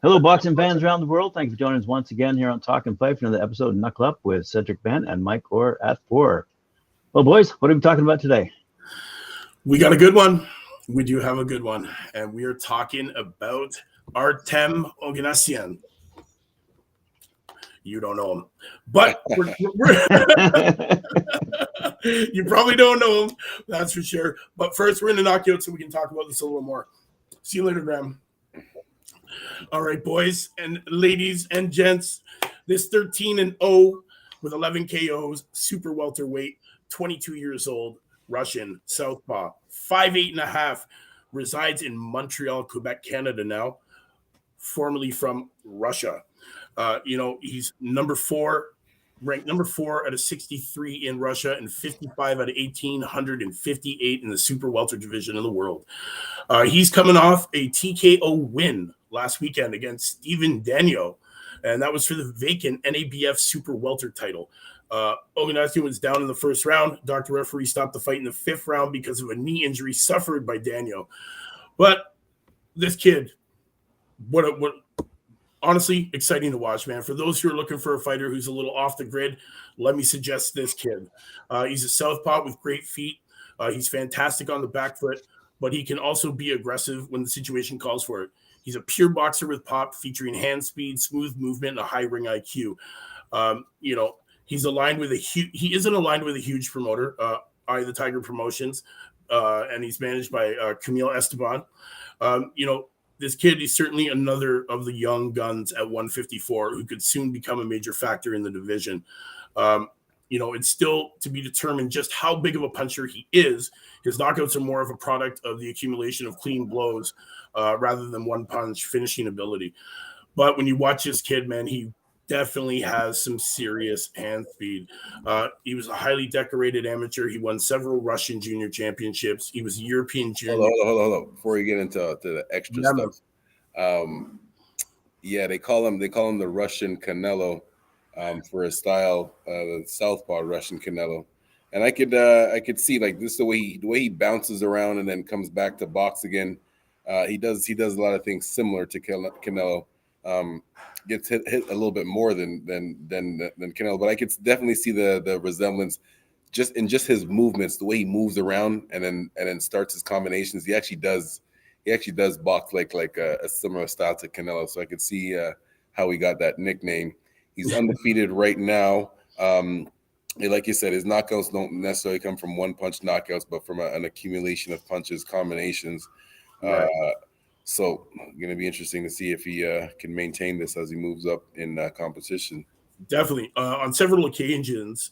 Hello, boxing fans around the world. Thank you for joining us once again here on Talk and Play for another episode of Knuckle Up with Cedric, Benn, and Mike Orr at 4. Well, boys, what are we talking about today? We got a good one. We do have a good one. And we are talking about Artem Oganesyan. You don't know him. But you probably don't know him. That's for sure. But first, we're going to knock you out so we can talk about this a little more. See you later, Graham. All right, boys and ladies and gents, this 13-0 with 11 KOs, super welterweight, 22 years old, Russian, southpaw, 5'8.5", resides in Montreal, Quebec, Canada now, formerly from Russia. He's ranked number 4 out of 63 in Russia and 55 out of 1,858 in the super welter division in the world. He's coming off a TKO win last weekend against Steven Daniel, and that was for the vacant NABF super welter title. Oganesyan was down in the first round. Dr. Referee stopped the fight in the 5th round because of a knee injury suffered by Daniel. But this kid, what honestly exciting to watch, man. For those who are looking for a fighter who's a little off the grid, let me suggest this kid. He's a southpaw with great feet. He's fantastic on the back foot, but he can also be aggressive when the situation calls for it. He's a pure boxer with pop, featuring hand speed, smooth movement, and a high ring IQ. He's aligned with he isn't aligned with a huge promoter, Eye of the Tiger Promotions, and he's managed by Camille Esteban. This kid is certainly another of the young guns at 154 who could soon become a major factor in the division. It's still to be determined just how big of a puncher he is. His knockouts are more of a product of the accumulation of clean blows rather than one punch finishing ability. But when you watch this kid, man, he definitely has some serious hand speed. He was a highly decorated amateur. He won several Russian junior championships. He was a European junior. Hold on. Before you get into the extra stuff, they call him the Russian Canelo for his style, the southpaw Russian Canelo. And I could see like this the way he bounces around and then comes back to box again. He does a lot of things similar to Canelo. Gets hit a little bit more than Canelo, but I could definitely see the resemblance just in his movements, the way he moves around and then starts his combinations. He actually does box like a similar style to Canelo, so I could see how he got that nickname. He's undefeated right now. Like you said, his knockouts don't necessarily come from one punch knockouts, but from an accumulation of punches, combinations. Right. So going to be interesting to see if he can maintain this as he moves up in competition. Definitely. On several occasions,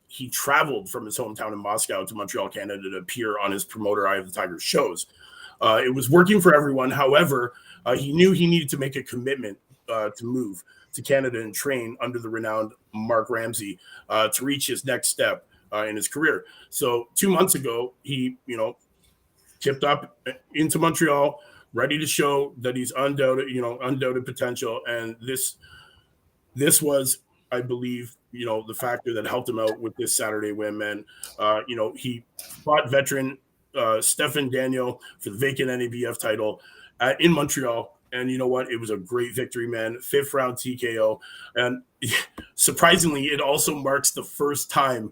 he traveled from his hometown in Moscow to Montreal, Canada to appear on his promoter Eye of the Tiger shows. It was working for everyone. However, he knew he needed to make a commitment to move to Canada and train under the renowned Mark Ramsey to reach his next step in his career. So 2 months ago, he, tipped up into Montreal, ready to show that he's undoubted potential. And this was, I believe, the factor that helped him out with this Saturday win, man. He fought veteran Stefan Daniel for the vacant NABF title in Montreal. And you know what? It was a great victory, man. 5th round TKO. And surprisingly, it also marks the first time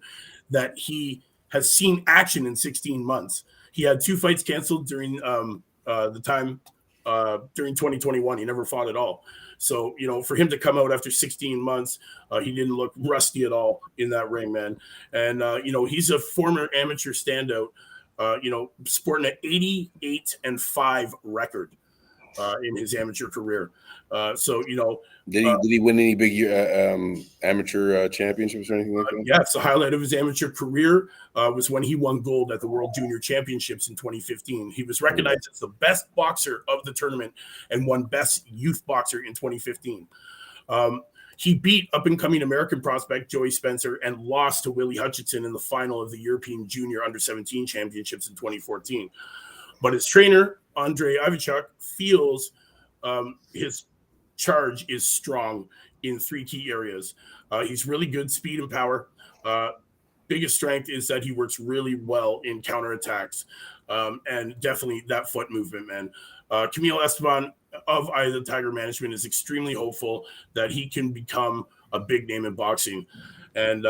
that he has seen action in 16 months. He had 2 fights canceled during the time during 2021. He never fought at all. So, for him to come out after 16 months, he didn't look rusty at all in that ring, man. And, he's a former amateur standout, sporting an 88-5 record in his amateur career. Did he win any big amateur championships or anything like that? Yes, the highlight of his amateur career was when he won gold at the World Junior Championships in 2015. He was recognized as the best boxer of the tournament and won Best Youth Boxer in 2015. He beat up-and-coming American prospect Joey Spencer and lost to Willie Hutchinson in the final of the European Junior Under-17 Championships in 2014. But his trainer, Andrei Ivichuk, feels his charge is strong in 3 key areas. He's really good speed and power. Biggest strength is that he works really well in counterattacks, and definitely that foot movement, man. Camille Esteban of Eye of the Tiger management is extremely hopeful that he can become a big name in boxing. And,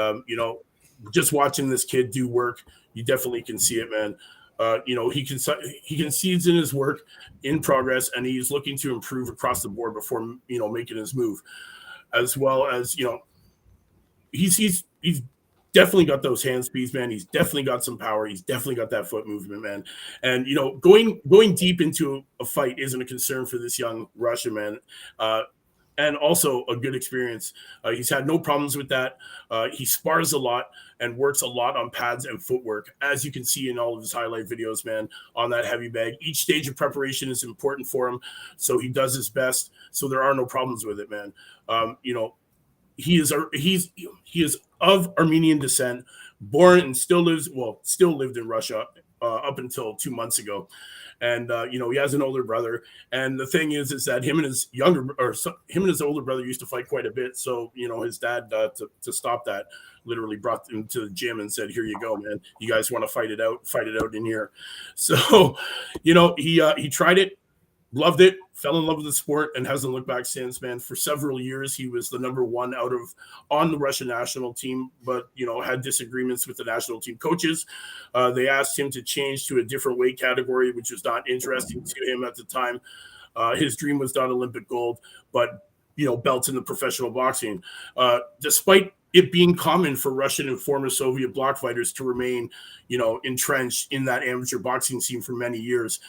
just watching this kid do work, you definitely can see it, man. He concedes in his work, in progress, and he's looking to improve across the board before, making his move. As well as, he's definitely got those hand speeds, man. He's definitely got some power. He's definitely got that foot movement, man. And going deep into a fight isn't a concern for this young Russian, man. And also a good experience. He's had no problems with that. He spars a lot and works a lot on pads and footwork, as you can see in all of his highlight videos, man, on that heavy bag. Each stage of preparation is important for him, so he does his best. So there are no problems with it, man. He is of Armenian descent, born and still lived in Russia up until 2 months ago. And he has an older brother, and the thing is that him and his older brother used to fight quite a bit. So his dad, to stop that, literally brought him to the gym and said, "Here you go, man. You guys want to fight it out in here." So he tried it, loved it, fell in love with the sport, and hasn't looked back since, man. For several years, he was the number one on the Russian national team, but, had disagreements with the national team coaches. They asked him to change to a different weight category, which was not interesting to him at the time. His dream was not Olympic gold, but, belts in the professional boxing. Despite it being common for Russian and former Soviet bloc fighters to remain, entrenched in that amateur boxing scene for many years,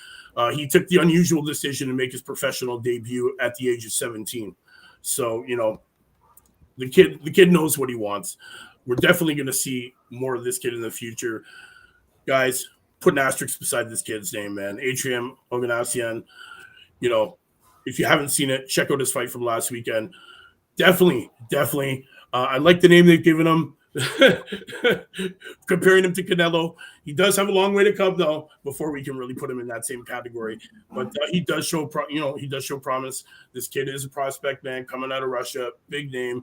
he took the unusual decision to make his professional debut at the age of 17. So, the kid knows what he wants. We're definitely going to see more of this kid in the future. Guys, put an asterisk beside this kid's name, man. Artem Oganesyan. If you haven't seen it, check out his fight from last weekend. Definitely. I like the name they've given him. Comparing him to Canelo, he does have a long way to come though before we can really put him in that same category. But he does show, promise. This kid is a prospect, man, coming out of Russia, big name,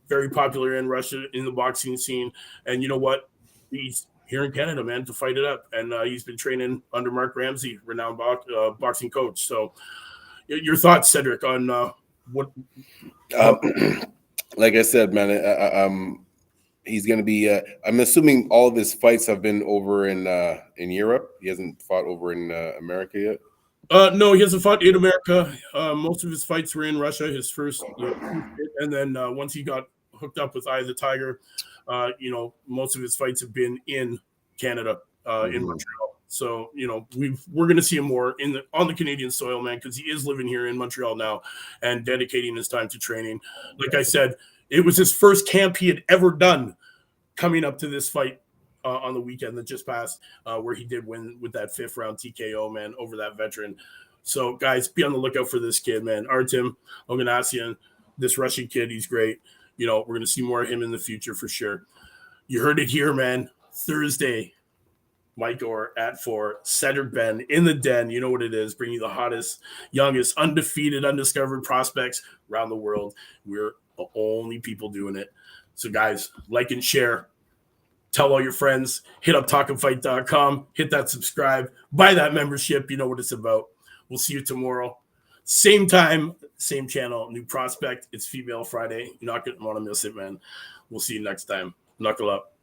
very popular in Russia in the boxing scene. And you know what? He's here in Canada, man, to fight it up. And he's been training under Mark Ramsey, renowned boxing coach. So, your thoughts, Cedric, on what? Like I said, man, he's going to be. I'm assuming all of his fights have been over in Europe. He hasn't fought over in America yet. No, he hasn't fought in America. Most of his fights were in Russia. His first, and then once he got hooked up with Eye of the Tiger, most of his fights have been in Canada, in Montreal. So we're going to see him more on the Canadian soil, man, because he is living here in Montreal now and dedicating his time to training. Like I said, it was his first camp he had ever done coming up to this fight on the weekend that just passed, where he did win with that 5th round TKO, man, over that veteran. So, guys, be on the lookout for this kid, man. Artem Oganesyan, this Russian kid, he's great. We're going to see more of him in the future for sure. You heard it here, man. Thursday, Mike Orr at 4, Cedric Benn in the den. You know what it is. Bring you the hottest, youngest, undefeated, undiscovered prospects around the world. We're the only people doing it. So, guys, like and share. Tell all your friends. Hit up talkinfight.com. Hit that subscribe. Buy that membership. You know what it's about. We'll see you tomorrow. Same time, same channel, new prospect. It's Female Friday. You're not going to want to miss it, man. We'll see you next time. Knuckle up.